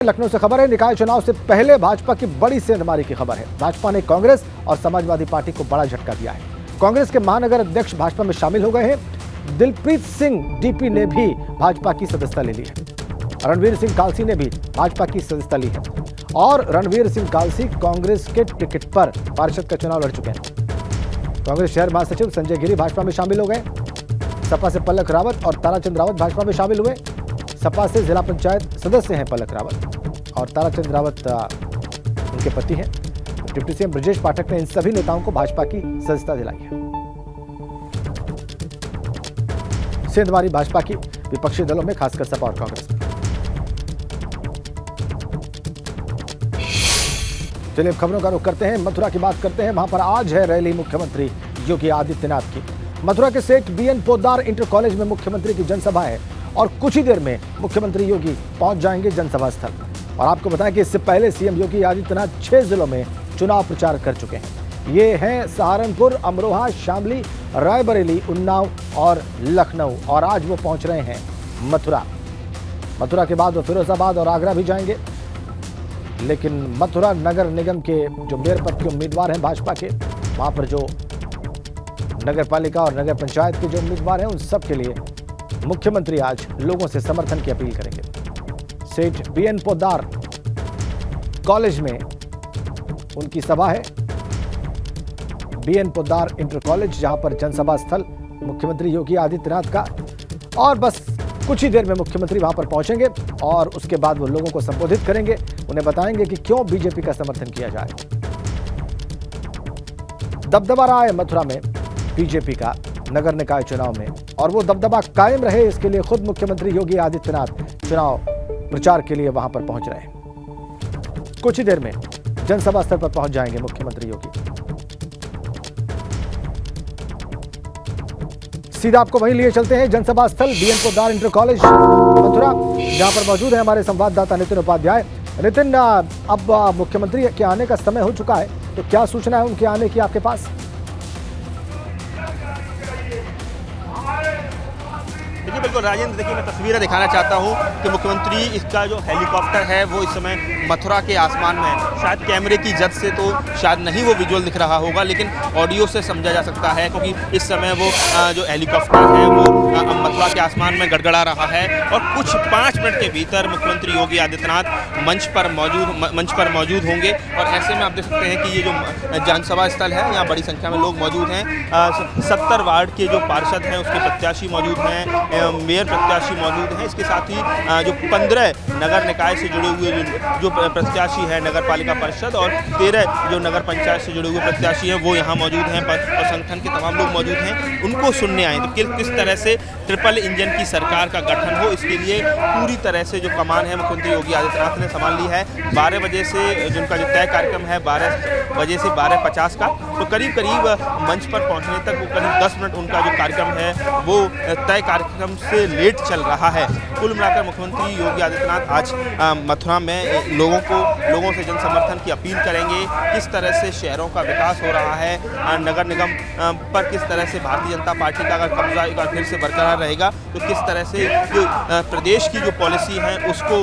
लखनऊ से खबर है। निकाय चुनाव से पहले भाजपा की बड़ी सेंधमारी की खबर है। भाजपा ने कांग्रेस और समाजवादी पार्टी को बड़ा झटका दिया है। कांग्रेस के महानगर अध्यक्ष भाजपा में शामिल हो गए हैं। दिलप्रीत सिंह डीपी ने भी भाजपा की सदस्यता ले ली है। रणवीर सिंह कालसी ने भी भाजपा की सदस्यता ली है और रणवीर सिंह कालसी कांग्रेस के टिकट पर पार्षद का चुनाव लड़ चुके हैं। कांग्रेस शहर महासचिव संजय गिरी भाजपा में शामिल हो गए। सपा से पलक रावत और ताराचंद रावत भाजपा में शामिल हुए। सपा से जिला पंचायत सदस्य हैं पलक रावत और ताराचंद रावत उनके पति हैं। डिप्टी सीएम ब्रजेश पाठक ने इन सभी नेताओं को भाजपा की सदस्यता दिलाई है। सेंधमारी भाजपा की विपक्षी दलों में खासकर सपा और कांग्रेस में। चलिए खबरों का रुख करते हैं, मथुरा की बात करते हैं। वहां पर आज है रैली मुख्यमंत्री योगी आदित्यनाथ की। मथुरा के सेठ बीएन पोद्दार इंटर कॉलेज में मुख्यमंत्री की जनसभा है और कुछ ही देर में मुख्यमंत्री योगी पहुंच जाएंगे जनसभा स्थल। और आपको बताएं कि इससे पहले सीएम योगी आदित्यनाथ 6 जिलों में चुनाव प्रचार कर चुके हैं। ये हैं सहारनपुर, अमरोहा, शामली, रायबरेली, उन्नाव और लखनऊ। और आज वो पहुंच रहे हैं मथुरा। मथुरा के बाद वो फिरोजाबाद और आगरा भी जाएंगे। लेकिन मथुरा नगर निगम के जो मेयर पद के उम्मीदवार हैं भाजपा के, वहां पर जो नगर पालिका और नगर पंचायत के जो उम्मीदवार हैं उन सब के लिए मुख्यमंत्री आज लोगों से समर्थन की अपील करेंगे। सेठ बीएन पोद्दार कॉलेज में उनकी सभा है। बीएन पोद्दार इंटर कॉलेज, जहां पर जनसभा स्थल मुख्यमंत्री योगी आदित्यनाथ का। और बस कुछ ही देर में मुख्यमंत्री वहां पर पहुंचेंगे और उसके बाद वो लोगों को संबोधित करेंगे। उन्हें बताएंगे कि क्यों बीजेपी का समर्थन किया जाए। दबदबा रहा है मथुरा में बीजेपी का नगर निकाय चुनाव में, और वो दबदबा कायम रहे इसके लिए खुद मुख्यमंत्री योगी आदित्यनाथ चुनाव प्रचार के लिए वहां पर पहुंच रहे हैं। कुछ ही देर में जनसभा स्थल पर पहुंच जाएंगे मुख्यमंत्री योगी। सीधा आपको वहीं लिए चलते हैं, जनसभा स्थल BN Poddar inter college Mathura, जहां पर मौजूद है हमारे संवाददाता नितिन उपाध्याय। नितिन, अब मुख्यमंत्री के आने का समय हो चुका है, तो क्या सूचना है उनके आने की आपके पास? देखिए बिल्कुल राजेंद्र, देखिए मैं तस्वीरें दिखाना चाहता हूँ कि मुख्यमंत्री इसका जो हेलीकॉप्टर है वो इस समय मथुरा के आसमान में है। शायद कैमरे की जद से तो शायद नहीं वो विजुअल दिख रहा होगा, लेकिन ऑडियो से समझा जा सकता है, क्योंकि इस समय वो जो हेलीकॉप्टर है वो मथुरा के आसमान में गड़गड़ा रहा है। और कुछ 5 मिनट के भीतर मुख्यमंत्री योगी आदित्यनाथ मंच पर मौजूद होंगे। और ऐसे में आप देख सकते हैं कि ये जो जनसभा स्थल है, यहाँ बड़ी संख्या में लोग मौजूद हैं। 70 वार्ड के जो पार्षद हैं उसके प्रत्याशी मौजूद हैं, मेयर प्रत्याशी मौजूद हैं। इसके साथ ही जो 15 नगर निकाय से जुड़े हुए जो प्रत्याशी हैं, नगर पालिका परिषद, और 13 जो नगर पंचायत से जुड़े हुए प्रत्याशी हैं वो यहाँ मौजूद हैं। और संगठन के तमाम लोग मौजूद हैं, उनको सुनने आए। तो किस तरह से ट्रिपल इंजन की सरकार का गठन हो, इसके लिए पूरी तरह से जो कमान है मुख्यमंत्री योगी आदित्यनाथ ने संभाल ली है। 12 बजे से जिनका जो तय कार्यक्रम है 12 बजे से 12:50 का, तो करीब मंच पर पहुँचने तक वो करीब 10 मिनट उनका जो कार्यक्रम है वो तय कार्यक्रम से लेट चल रहा है। कुल मिलाकर मुख्यमंत्री योगी आदित्यनाथ आज मथुरा में लोगों से जनसमर्थन की अपील करेंगे। किस तरह से शहरों का विकास हो रहा है, नगर निगम पर किस तरह से भारतीय जनता पार्टी का अगर कब्जा एक बार फिर से बरकरार रहेगा तो किस तरह से जो प्रदेश की जो पॉलिसी है उसको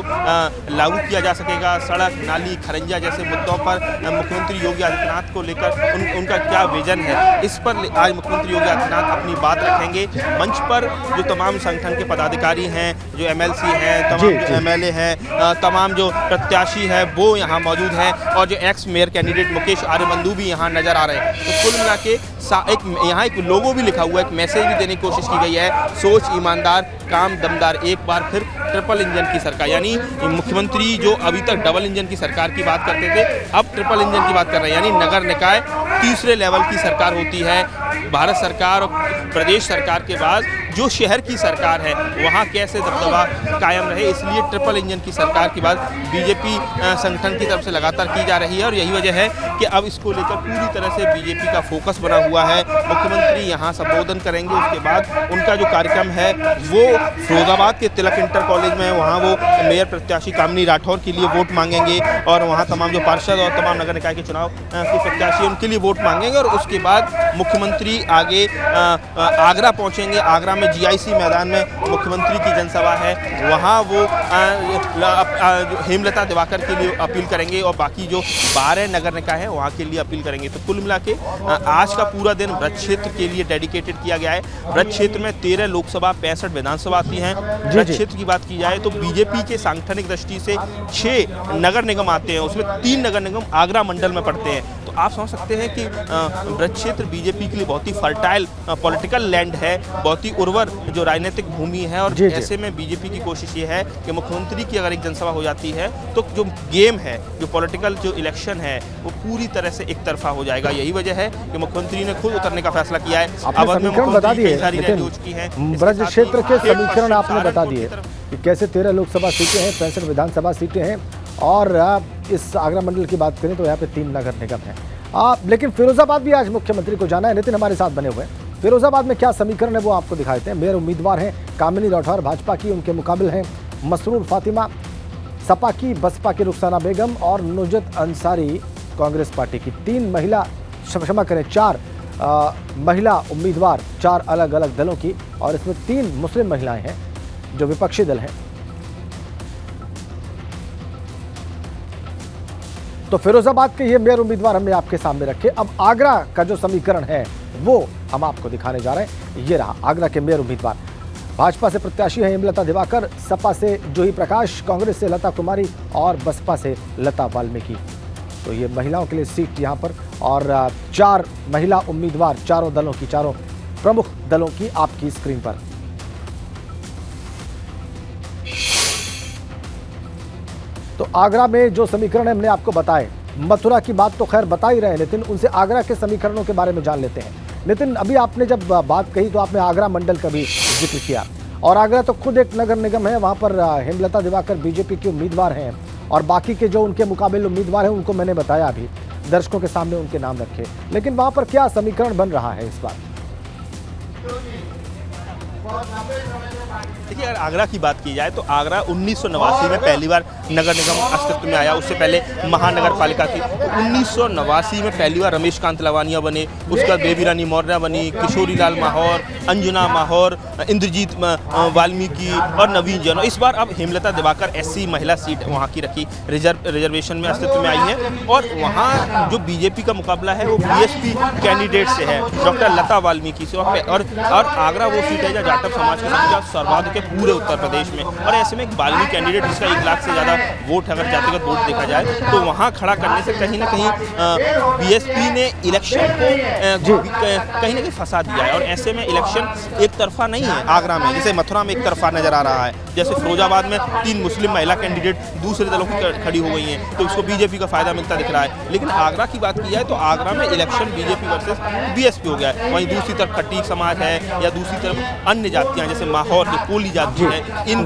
लागू किया जा सकेगा। सड़क, नाली, खरंजा जैसे मुद्दों पर मुख्यमंत्री योगी आदित्यनाथ को लेकर उनका क्या विजन है, इस पर आज मुख्यमंत्री योगी आदित्यनाथ अपनी बात रखेंगे। मंच पर जो तमाम संगठन के पदाधिकारी हैं, जो एमएलसी हैं, तमाम जो एमएलए हैं, तमाम जो प्रत्याशी हैं वो यहाँ मौजूद हैं, और जो एक्स मेयर कैंडिडेट मुकेश आर्यबंधु भी यहाँ नजर आ रहे हैं। तो कुल मिला के यहाँ एक लोगो भी लिखा हुआ है, एक मैसेज भी देने की कोशिश की गई है, सोच ईमानदार, काम दमदार, एक बार फिर ट्रिपल इंजन की सरकार। यानी मुख्यमंत्री जो अभी तक डबल इंजन की सरकार की बात करते थे, अब ट्रिपल इंजन की बात कर रहे हैं। यानी नगर निकाय तीसरे लेवल की सरकार होती है। भारत सरकार और प्रदेश सरकार के बाद जो शहर की सरकार है वहाँ कैसे दबदबा कायम रहे, इसलिए ट्रिपल इंजन की सरकार की बात बीजेपी संगठन की तरफ से लगातार की जा रही है। और यही वजह है कि अब इसको लेकर पूरी तरह से बीजेपी का फोकस बना हुआ है। मुख्यमंत्री यहाँ संबोधन करेंगे, उसके बाद उनका जो कार्यक्रम है वो फिरोजाबाद के तिलक इंटर कॉलेज में वहाँ वो मेयर प्रत्याशी कामिनी राठौर के लिए वोट मांगेंगे और वहाँ तमाम जो पार्षद और तमाम नगर निकाय के चुनाव के प्रत्याशी उनके लिए वोट मांगेंगे। और उसके बाद मुख्यमंत्री आगे आगरा पहुँचेंगे। आगरा में GIC मैदान में मुख्यमंत्री की जनसभा है, वहाँ वो हेमलता दिवाकर के लिए अपील करेंगे और बाकी जो 12 नगर निकाय है वहाँ के लिए अपील करेंगे। तो कुल मिला के आज का पूरा दिन ब्रज क्षेत्र के लिए डेडिकेटेड किया गया है। ब्रज क्षेत्र में 13 लोकसभा 65 विधानसभा आती हैं। ब्रज क्षेत्र की बात की जाए तो बीजेपी के सांगठनिक दृष्टि से 6 नगर निगम आते हैं, उसमें 3 नगर निगम आगरा मंडल में पड़ते हैं। तो आप समझ सकते हैं कि ब्रज क्षेत्र बीजेपी के लिए बहुत ही फर्टाइल पॉलिटिकल लैंड है, बहुत ही उर्वर जो राजनीतिक भूमि है। और ऐसे में बीजेपी की कोशिश ये है कि मुख्यमंत्री की अगर एक जनसभा हो जाती है तो जो गेम है, जो पॉलिटिकल जो इलेक्शन है, वो पूरी तरह से एक तरफा हो जाएगा। यही वजह है कि मुख्यमंत्री ने खुद उतरने का फैसला किया है। आपने समीकरण बता दिए, ब्रज क्षेत्र के समीकरण आपने बता दिए कि कैसे 13 लोकसभा सीटें हैं, 65 विधानसभा सीटें हैं और इस आगरा मंडल की बात करें तो यहाँ पे 3 नगर निगम हैं। लेकिन फिरोजाबाद भी आज मुख्यमंत्री को जाना है। नितिन हमारे साथ बने हुए हैं। फिरोजाबाद में क्या समीकरण है वो आपको दिखाते हैं। मेयर उम्मीदवार हैं कामिनी राठौर भाजपा की, उनके मुकाबले हैं मसरूर फातिमा सपा की, बसपा की रुखसाना बेगम और नुजत अंसारी कांग्रेस पार्टी की। 4 महिला उम्मीदवार 4 अलग अलग दलों की और इसमें 3 मुस्लिम महिलाएं हैं जो विपक्षी दल हैं। तो फिरोजाबाद के ये मेयर उम्मीदवार हमने आपके सामने रखे। अब आगरा का जो समीकरण है वो हम आपको दिखाने जा रहे हैं। ये रहा आगरा के मेयर उम्मीदवार। भाजपा से प्रत्याशी हैं हेमलता दिवाकर, सपा से जूही प्रकाश, कांग्रेस से लता कुमारी और बसपा से लता वाल्मीकि। तो ये महिलाओं के लिए सीट यहाँ पर और 4 महिला उम्मीदवार चारों दलों की, चारों प्रमुख दलों की आपकी स्क्रीन पर। तो आगरा में जो समीकरण है हमने आपको बताए। मथुरा की बात तो खैर बता ही रहे हैं नितिन, उनसे आगरा के समीकरणों के बारे में जान लेते हैं। नितिन, अभी आपने जब बात कही तो आपने आगरा मंडल का भी जिक्र किया और आगरा तो खुद एक नगर निगम है, वहाँ पर हेमलता दिवाकर बीजेपी के उम्मीदवार हैं और बाकी के जो उनके मुकाबले उम्मीदवार हैं उनको मैंने बताया अभी, दर्शकों के सामने उनके नाम रखे। लेकिन वहाँ पर क्या समीकरण बन रहा है इस बार? देखिए, अगर आगरा की बात की जाए तो आगरा 1989 में पहली बार नगर निगम अस्तित्व में आया। उससे पहले महानगर पालिका थी। तो 1989 में पहली बार रमेश कांत लवानिया बने, उसके बाद बेबी रानी मौर्य बनी, किशोरी लाल माहौर, अंजुना माहौर, इंद्रजीत वाल्मीकि और नवीन जैन। इस बार अब हेमलता दिवाकर SC महिला सीट वहाँ की रखी, रिजर्वेशन में अस्तित्व में आई है। और वहाँ जो बीजेपी का मुकाबला है वो BSP कैंडिडेट से है, डॉक्टर लता वाल्मीकि से। और आगरा वो सीट है जहाँ जाटव समाज की संख्या सर्वाधिक है पूरे उत्तर प्रदेश में। और ऐसे में एक बाल्मी कैंडिडेट जिसका 1 लाख से ज़्यादा वोट है, अगर जातिगत वोट देखा जाए तो वहाँ खड़ा करने से कहीं ना कहीं BSP ने इलेक्शन को कहीं ना कहीं फंसा दिया है। और ऐसे में इलेक्शन एक तरफा नहीं है आगरा में, जैसे मथुरा में एक तरफा नजर आ रहा है। जैसे फिरोजाबाद में 3 मुस्लिम महिला कैंडिडेट दूसरे दलों की खड़ी हो गई हैं, तो उसको बीजेपी का फायदा मिलता दिख रहा है। लेकिन आगरा की बात की जाए तो आगरा में इलेक्शन बीजेपी वर्सेस BSP हो गया है। वहीं दूसरी तरफ खटीक समाज है या दूसरी तरफ अन्य जातियाँ जैसे माहौर की कोली जाति है, इन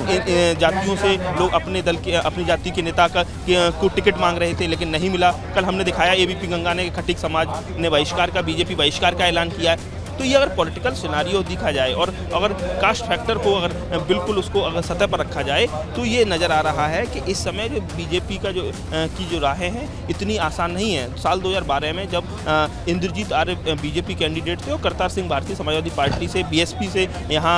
जातियों से लोग अपने दल के, अपनी जाति के नेता को टिकट मांग रहे थे लेकिन नहीं मिला। कल हमने दिखाया ABP गंगा ने खटीक समाज ने बहिष्कार का, BJP बहिष्कार का ऐलान किया है। तो ये अगर पॉलिटिकल सिनारियो दिखा जाए और अगर कास्ट फैक्टर को अगर बिल्कुल उसको अगर सतह पर रखा जाए तो ये नज़र आ रहा है कि इस समय जो बीजेपी का जो राहें हैं इतनी आसान नहीं है। साल 2012 में जब इंद्रजीत आर्य बीजेपी कैंडिडेट थे और करतार सिंह भारतीय समाजवादी पार्टी से BSP से यहाँ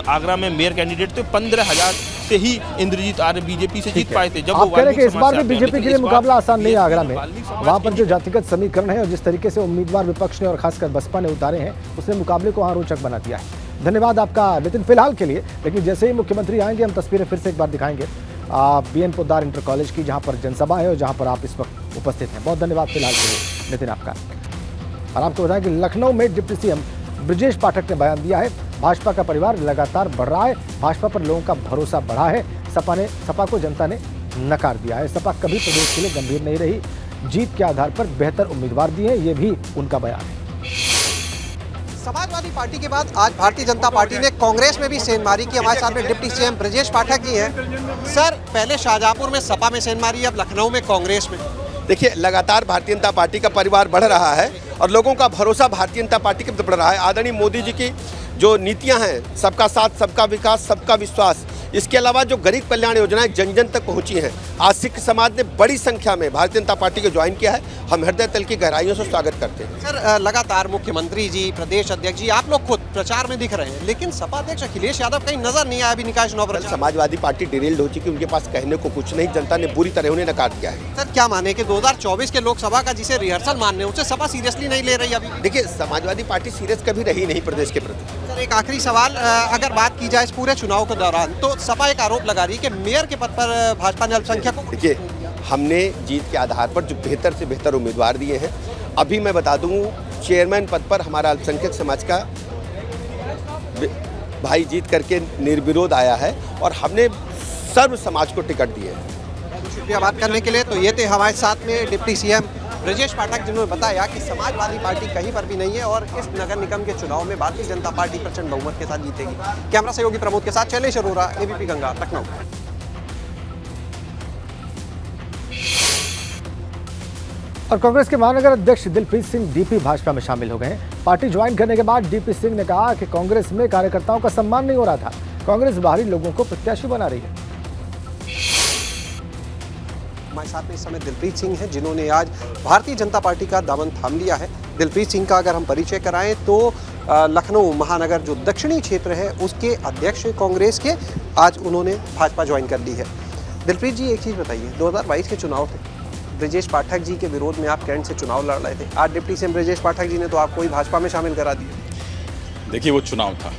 आगरा में मेयर कैंडिडेट थे, 15,000 से ही इंद्रजीत आर्य बीजेपी से जीत पाए थे। जब आप कह रहे हैं कि इस बार भी बीजेपी के लिए मुकाबला आसान नहीं है आगरा में। वहाँ पर जो जातिगत समीकरण है और जिस तरीके से उम्मीदवार विपक्ष ने और खासकर बसपा ने उतारे हैं उसने मुकाबले को वहाँ रोचक बना दिया है। धन्यवाद आपका नितिन फिलहाल के लिए। लेकिन जैसे ही मुख्यमंत्री आएंगे हम तस्वीरें फिर से एक बार दिखाएंगे BN पोद्दार इंटर कॉलेज की, जहाँ पर जनसभा है और जहाँ पर आप इस वक्त उपस्थित हैं। बहुत धन्यवाद फिलहाल के लिए नितिन आपका। और आपको बताएं कि लखनऊ में डिप्टी CM ब्रजेश पाठक ने बयान दिया है, भाजपा का परिवार लगातार बढ़ रहा है, भाजपा पर लोगों का भरोसा बढ़ा है, सपा को जनता ने नकार दिया है, सपा कभी प्रदेश के लिए गंभीर नहीं रही, जीत के आधार पर बेहतर उम्मीदवार दिए, ये भी उनका बयान है। समाजवादी पार्टी के बाद आज भारतीय जनता पार्टी ने कांग्रेस में भी सेंध मारी की। हमारे साथ में डिप्टी CM ब्रजेश पाठक जी हैं। सर, पहले शाहजहांपुर में सपा में सेंध मारी, अब लखनऊ में कांग्रेस में। देखिए, लगातार भारतीय जनता पार्टी का परिवार बढ़ रहा है और लोगों का भरोसा भारतीय जनता पार्टी की तरफ बढ़ रहा है। आदरणीय मोदी जी की जो नीतियां हैं, सबका साथ, सबका विकास, सबका विश्वास, इसके अलावा जो गरीब कल्याण योजनाएं जन जन तक पहुंची हैं, आज सिख समाज ने बड़ी संख्या में भारतीय जनता पार्टी को ज्वाइन किया है। हम हृदय तल की गहराइयों से स्वागत करते हैं। सर, लगातार मुख्यमंत्री जी, प्रदेश अध्यक्ष जी, आप लोग खुद प्रचार में दिख रहे हैं, लेकिन सपा अध्यक्ष अखिलेश यादव कहीं नजर नहीं आया अभी निकाय चुनाव प्रचार। समाजवादी पार्टी डिरेल्ड हो चुकी, उनके पास कहने को कुछ नहीं, जनता ने बुरी तरह उन्हें नकार दिया है। सर, क्या माने कि 2024 के लोकसभा का जिसे रिहर्सल मानने उसे सपा सीरियसली नहीं ले रही अभी? देखिए, समाजवादी पार्टी सीरियस कभी रही नहीं प्रदेश के प्रति। सर, एक आखिरी सवाल, अगर बात की जाए इस पूरे चुनाव के दौरान, तो सपा एक आरोप लगा रही है कि मेयर के पद पर भाजपा ने अल्पसंख्यक को। देखिए, हमने जीत के आधार पर जो बेहतर से बेहतर उम्मीदवार दिए हैं। अभी मैं बता दूं, चेयरमैन पद पर हमारा अल्पसंख्यक समाज का भाई जीत करके निर्विरोध आया है और हमने सर्व समाज को टिकट दिए है। शुक्रिया बात करने के लिए। तो ये थे हमारे साथ में डिप्टी सीएम ब्रजेश पाठक, जिन्होंने बताया कि समाजवादी पार्टी कहीं पर भी नहीं है और इस नगर निगम के चुनाव में भारतीय जनता पार्टी प्रचंड बहुमत के साथ जीतेगी। कैमरा सहयोगी प्रमोद के साथ शैलेश अरोरा, एबीपी गंगा, लखनऊ। और कांग्रेस के महानगर अध्यक्ष दिलप्रीत सिंह डीपी भाजपा में शामिल हो गए हैं। पार्टी ज्वाइन करने के बाद डीपी सिंह ने कहा कि कांग्रेस में कार्यकर्ताओं का सम्मान नहीं हो रहा था, कांग्रेस बाहरी लोगों को प्रत्याशी बना रही है। हमारे साथ में इस समय दिलप्रीत सिंह हैं, जिन्होंने आज भारतीय जनता पार्टी का दामन थाम लिया है। दिलप्रीत सिंह का अगर हम परिचय कराएं तो लखनऊ महानगर जो दक्षिणी क्षेत्र है उसके अध्यक्ष कांग्रेस के, आज उन्होंने भाजपा ज्वाइन कर ली है। दिलप्रीत जी, एक चीज़ बताइए, 2022 के चुनाव थे, ब्रजेश पाठक जी के विरोध में आप कैंट से चुनाव लड़ रहे थे। आज डिप्टी सीएम ब्रजेश पाठक जी ने तो आपको ही भाजपा में शामिल करा दिया। देखिए, वो चुनाव था,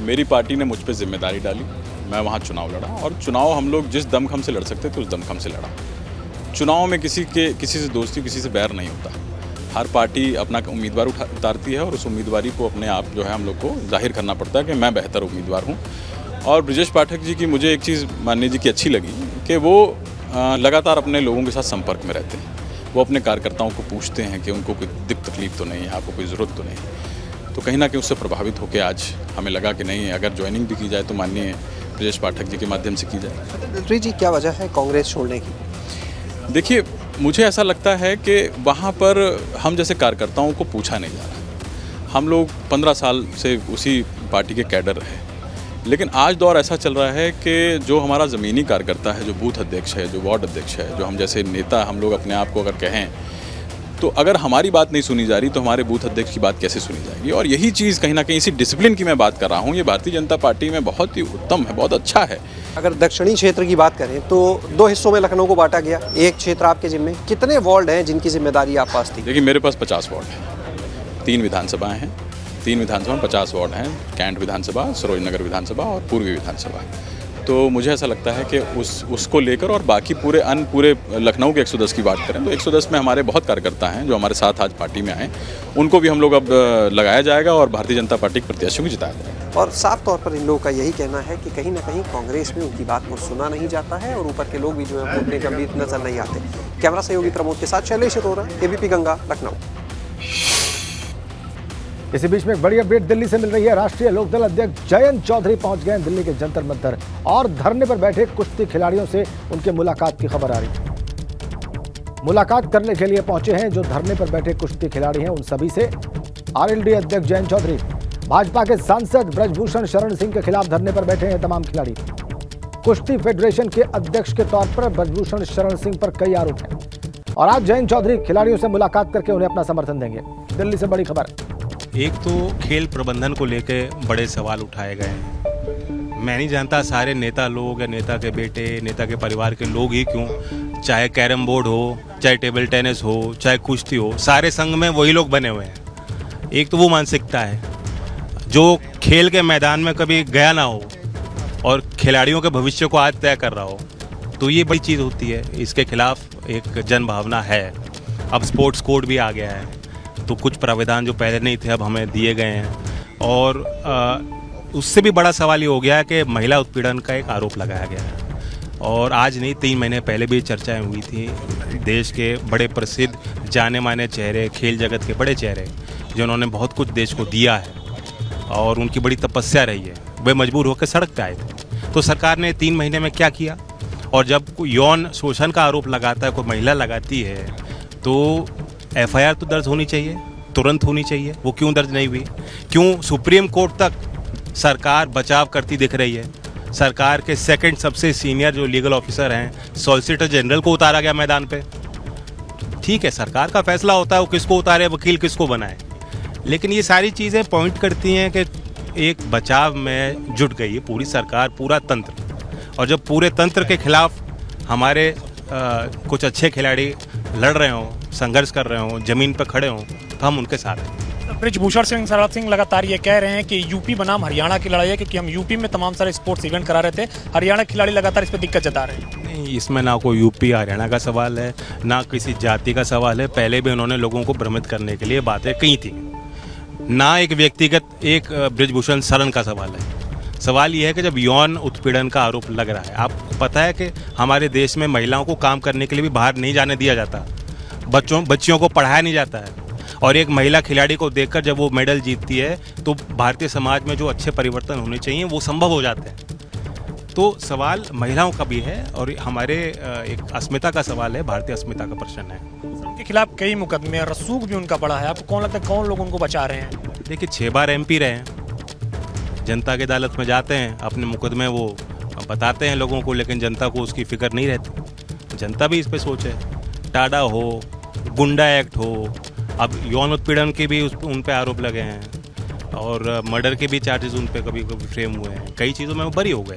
मेरी पार्टी ने मुझ पर जिम्मेदारी डाली, मैं वहाँ चुनाव लड़ा और चुनाव हम लोग जिस दमखम से लड़ सकते थे उस दमखम से लड़ा। चुनाव में किसी से दोस्ती, किसी से बैर नहीं होता। हर पार्टी अपना उम्मीदवार उतारती है और उस उम्मीदवारी को अपने आप जो है हम लोग को जाहिर करना पड़ता है कि मैं बेहतर उम्मीदवार हूँ। और ब्रजेश पाठक जी की मुझे एक चीज़ माननीय जी की अच्छी लगी कि वो लगातार अपने लोगों के साथ संपर्क में रहते हैं। वो अपने कार्यकर्ताओं को पूछते हैं कि उनको कोई दिक्कत तकलीफ तो नहीं है, आपको कोई ज़रूरत तो नहीं है। तो कहीं ना कहीं उससे प्रभावित होकर आज हमें लगा कि नहीं, अगर ज्वाइनिंग भी की जाए तो माननीय ब्रजेश पाठक जी के माध्यम से की जाए। दिलप्रीत जी, क्या वजह है कांग्रेस छोड़ने की? देखिए, मुझे ऐसा लगता है कि वहाँ पर हम जैसे कार्यकर्ताओं को पूछा नहीं जा रहा। हम लोग 15 साल से उसी पार्टी के कैडर रहे, लेकिन आज दौर ऐसा चल रहा है कि जो हमारा ज़मीनी कार्यकर्ता है, जो बूथ अध्यक्ष है, जो वार्ड अध्यक्ष है, जो हम जैसे नेता हम लोग अपने आप को अगर कहें, तो अगर हमारी बात नहीं सुनी जा रही तो हमारे बूथ अध्यक्ष की बात कैसे सुनी जाएगी? और यही चीज़ कहीं ना कहीं इसी डिसिप्लिन की मैं बात कर रहा हूँ, ये भारतीय जनता पार्टी में बहुत ही उत्तम है, बहुत अच्छा है। अगर दक्षिणी क्षेत्र की बात करें तो 2 हिस्सों में लखनऊ को बांटा गया, एक क्षेत्र आपके जिम्मे। कितने वार्ड हैं जिनकी जिम्मेदारी आप पास थी? देखिए, मेरे पास 50 वार्ड हैं, 3 विधानसभाएँ हैं, 3 विधानसभा में 50 वार्ड हैं, कैंट विधानसभा, सरोजनगर विधानसभा और पूर्वी विधानसभा। तो मुझे ऐसा लगता है कि उसको लेकर और बाकी पूरे लखनऊ के 110 की बात करें तो 110 में हमारे बहुत कार्यकर्ता हैं जो हमारे साथ आज पार्टी में आए, उनको भी हम लोग अब लगाया जाएगा और भारतीय जनता पार्टी के प्रत्याशियों को जिताया जाएगा। और साफ तौर पर इन लोगों का यही कहना है कि कहीं ना कहीं कांग्रेस में उनकी बात को सुना नहीं जाता है और ऊपर के लोग भी जो है उतने गंभीर नजर नहीं आते। कैमरा सहयोगी प्रमोद के साथ शैलेश अरोरा, एबीपी गंगा, लखनऊ। इसी बीच में एक बड़ी अपडेट दिल्ली से मिल रही है। राष्ट्रीय लोकदल अध्यक्ष जयंत चौधरी पहुंच गए दिल्ली के जंतर मंतर और धरने पर बैठे कुश्ती खिलाड़ियों से उनके मुलाकात की खबर आ रही है। मुलाकात करने के लिए पहुंचे हैं जो धरने पर बैठे कुश्ती खिलाड़ी हैं, उन सभी से आरएलडी अध्यक्ष जयंत चौधरी, भाजपा के सांसद ब्रजभूषण शरण सिंह के खिलाफ धरने पर बैठे हैं तमाम खिलाड़ी। कुश्ती फेडरेशन के अध्यक्ष के तौर पर ब्रजभूषण शरण सिंह पर कई आरोप हैं और आज जयंत चौधरी खिलाड़ियों से मुलाकात करके उन्हें अपना समर्थन देंगे। दिल्ली से बड़ी खबर। एक तो खेल प्रबंधन को लेकर बड़े सवाल उठाए गए हैं। मैं नहीं जानता सारे नेता लोग या नेता के बेटे, नेता के परिवार के लोग ही क्यों, चाहे कैरम बोर्ड हो, चाहे टेबल टेनिस हो, चाहे कुश्ती हो, सारे संघ में वही लोग बने हुए हैं। एक तो वो मानसिकता है जो खेल के मैदान में कभी गया ना हो और खिलाड़ियों के भविष्य को आज तय कर रहा हो, तो ये बड़ी चीज़ होती है। इसके खिलाफ एक जन भावना है। अब स्पोर्ट्स कोड भी आ गया है, तो कुछ प्रावधान जो पहले नहीं थे अब हमें दिए गए हैं और उससे भी बड़ा सवाल ये हो गया है कि महिला उत्पीड़न का एक आरोप लगाया गया है। और आज नहीं, 3 महीने पहले भी चर्चाएं हुई थी। देश के बड़े प्रसिद्ध जाने माने चेहरे, खेल जगत के बड़े चेहरे जिन्होंने बहुत कुछ देश को दिया है और उनकी बड़ी तपस्या रही है, वे मजबूर होकर सड़क पे आए थे। तो सरकार ने 3 महीने में क्या किया? और जब कोई यौन शोषण का आरोप लगाता है, कोई महिला लगाती है, तो एफआईआर तो दर्ज होनी चाहिए। तुरंत होनी चाहिए, वो क्यों दर्ज नहीं हुई? क्यों सुप्रीम कोर्ट तक सरकार बचाव करती दिख रही है? सरकार के सेकंड सबसे सीनियर जो लीगल ऑफिसर हैं, सॉलिसिटर जनरल को उतारा गया मैदान पे। ठीक है, सरकार का फैसला होता है वो किसको उतारे, वकील किसको बनाए, लेकिन ये सारी चीज़ें पॉइंट करती हैं कि एक बचाव में जुट गई है पूरी सरकार, पूरा तंत्र। और जब पूरे तंत्र के खिलाफ हमारे कुछ अच्छे खिलाड़ी लड़ रहे हों, संघर्ष कर रहे हों, ज़मीन पर खड़े हों, तो हम उनके साथ हैं। बृजभूषण सिंह शरद सिंह लगातार ये कह रहे हैं कि यूपी बनाम हरियाणा की लड़ाई है, क्योंकि हम यूपी में तमाम सारे स्पोर्ट्स इवेंट करा रहे थे, हरियाणा खिलाड़ी लगातार इस पर दिक्कत जता रहे हैं। नहीं, इसमें ना कोई यूपी हरियाणा का सवाल है, ना किसी जाति का सवाल है। पहले भी उन्होंने लोगों को भ्रमित करने के लिए बातें कही थी। ना एक व्यक्तिगत एक बृजभूषण शरण का सवाल है। सवाल यह है कि जब यौन उत्पीड़न का आरोप लग रहा है, आपको पता है कि हमारे देश में महिलाओं को काम करने के लिए भी बाहर नहीं जाने दिया जाता, बच्चियों को पढ़ाया नहीं जाता है, और एक महिला खिलाड़ी को देखकर जब वो मेडल जीतती है तो भारतीय समाज में जो अच्छे परिवर्तन होने चाहिए वो संभव हो जाते हैं। तो सवाल महिलाओं का भी है और हमारे एक अस्मिता का सवाल है, भारतीय अस्मिता का प्रश्न है। उनके खिलाफ कई मुकदमे, रसूख भी उनका बड़ा है। आपको कौन लगता है कौन लोग उनको बचा रहे हैं? देखिए, 6 बार MP रहे हैं, जनता की अदालत में जाते हैं, अपने मुकदमे वो बताते हैं लोगों को, लेकिन जनता को उसकी फिक्र नहीं रहती। जनता भी इस पे सोचे। टाडा हो, गुंडा एक्ट हो, अब यौन उत्पीड़न के भी उन पे आरोप लगे हैं और मर्डर के भी चार्जेस उन पे कभी कभी फ्रेम हुए हैं। कई चीज़ों में वो बरी हो गए।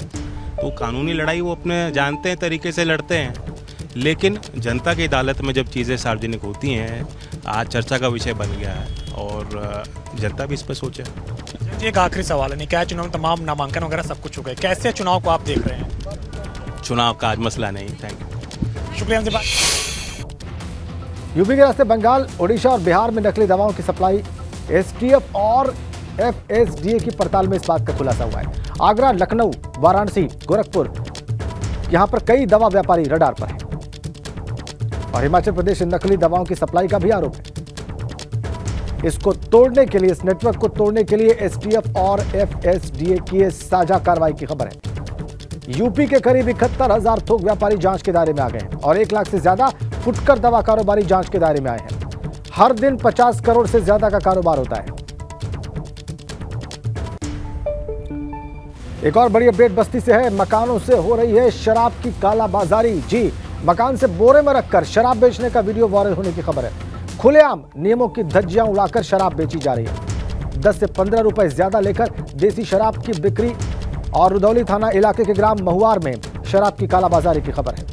तो कानूनी लड़ाई वो अपने जानते हैं तरीके से लड़ते हैं, लेकिन जनता की अदालत में जब चीज़ें सार्वजनिक होती हैं, आज चर्चा का विषय बन गया है और जनता भी इस पर सोचे। एक आखिरी सवाल है, निकाय चुनाव में तमाम नामांकन वगैरह सब कुछ हो गए, कैसे चुनाव को आप देख रहे हैं? चुनाव का आज मसला नहीं। थैंक यू, शुक्रिया हमसे बात। यूपी के रास्ते बंगाल, ओडिशा और बिहार में नकली दवाओं की सप्लाई, STF और FSDA की पड़ताल में इस बात का खुलासा हुआ है। आगरा, लखनऊ, वाराणसी, गोरखपुर, यहां पर कई दवा व्यापारी रडार पर हैं और हिमाचल प्रदेश नकली दवाओं की सप्लाई का भी आरोप है। इसको तोड़ने के लिए, इस नेटवर्क को तोड़ने के लिए STF और FSDA की साझा कार्रवाई की खबर है। यूपी के करीब 71,000 थोक व्यापारी जांच के दायरे में आ गए हैं और 1 लाख से ज्यादा फुटकर दवा कारोबारी जांच के दायरे में आए हैं। हर दिन 50 करोड़ से ज्यादा का कारोबार होता है। एक और बड़ी अपडेट बस्ती से है। मकानों से हो रही है शराब की कालाबाजारी। जी, मकान से बोरे में रखकर शराब बेचने का वीडियो वायरल होने की खबर है। खुलेआम नियमों की धज्जियां उड़ाकर शराब बेची जा रही है। 10 से 15 रुपए ज्यादा लेकर देसी शराब की बिक्री और रुधौली थाना इलाके के ग्राम महुआर में शराब की कालाबाजारी की खबर है।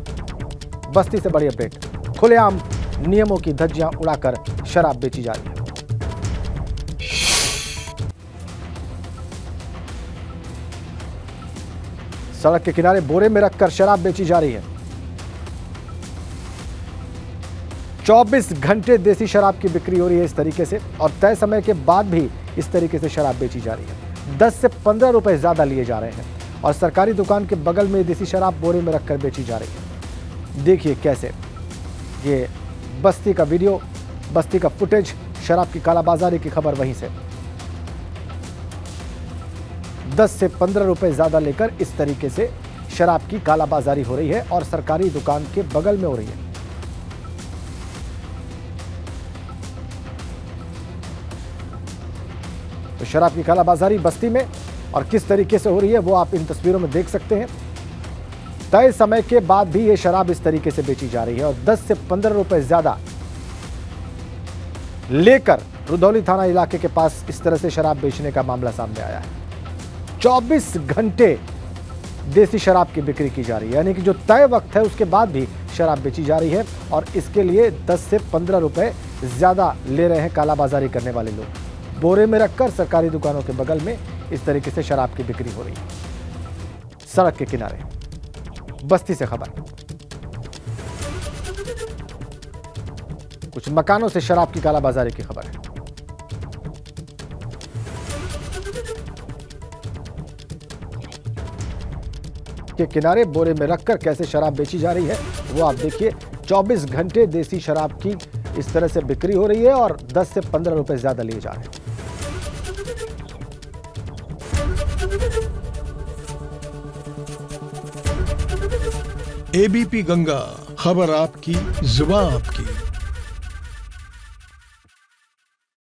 बस्ती से बड़ी अपडेट, खुलेआम नियमों की धज्जियां उड़ाकर शराब बेची जा रही है। सड़क के किनारे बोरे में रखकर शराब बेची जा रही है। 24 घंटे देसी शराब की बिक्री हो रही है इस तरीके से और तय समय के बाद भी इस तरीके से शराब बेची जा रही है। 10 से 15 रुपए ज्यादा लिए जा रहे हैं और सरकारी दुकान के बगल में देसी शराब बोरे में रखकर बेची जा रही है। देखिए कैसे, ये बस्ती का वीडियो, बस्ती का फुटेज, शराब की कालाबाजारी की खबर वहीं से। 10 से 15 रुपए ज्यादा लेकर इस तरीके से शराब की कालाबाजारी हो रही है और सरकारी दुकान के बगल में हो रही है। तो शराब की कालाबाजारी बस्ती में और किस तरीके से हो रही है वो आप इन तस्वीरों में देख सकते हैं। तय समय के बाद भी ये शराब इस तरीके से बेची जा रही है और 10 से 15 रुपए ज्यादा लेकर रुधौली थाना इलाके के पास इस तरह से शराब बेचने का मामला सामने आया है। 24 घंटे देसी शराब की बिक्री की जा रही है, यानी कि जो तय वक्त है उसके बाद भी शराब बेची जा रही है और इसके लिए 10 से 15 रुपए ज्यादा ले रहे हैं कालाबाजारी करने वाले लोग। बोरे में रखकर सरकारी दुकानों के बगल में इस तरीके से शराब की बिक्री हो रही है। सड़क के किनारे, बस्ती से खबर। कुछ मकानों से शराब की कालाबाजारी की खबर है। के किनारे बोरे में रखकर कैसे शराब बेची जा रही है वो आप देखिए। 24 घंटे देसी शराब की इस तरह से बिक्री हो रही है और 10 से 15 रुपए ज्यादा लिए जा रहे हैं। ABP गंगा, खबर आपकी, जुबान आपकी।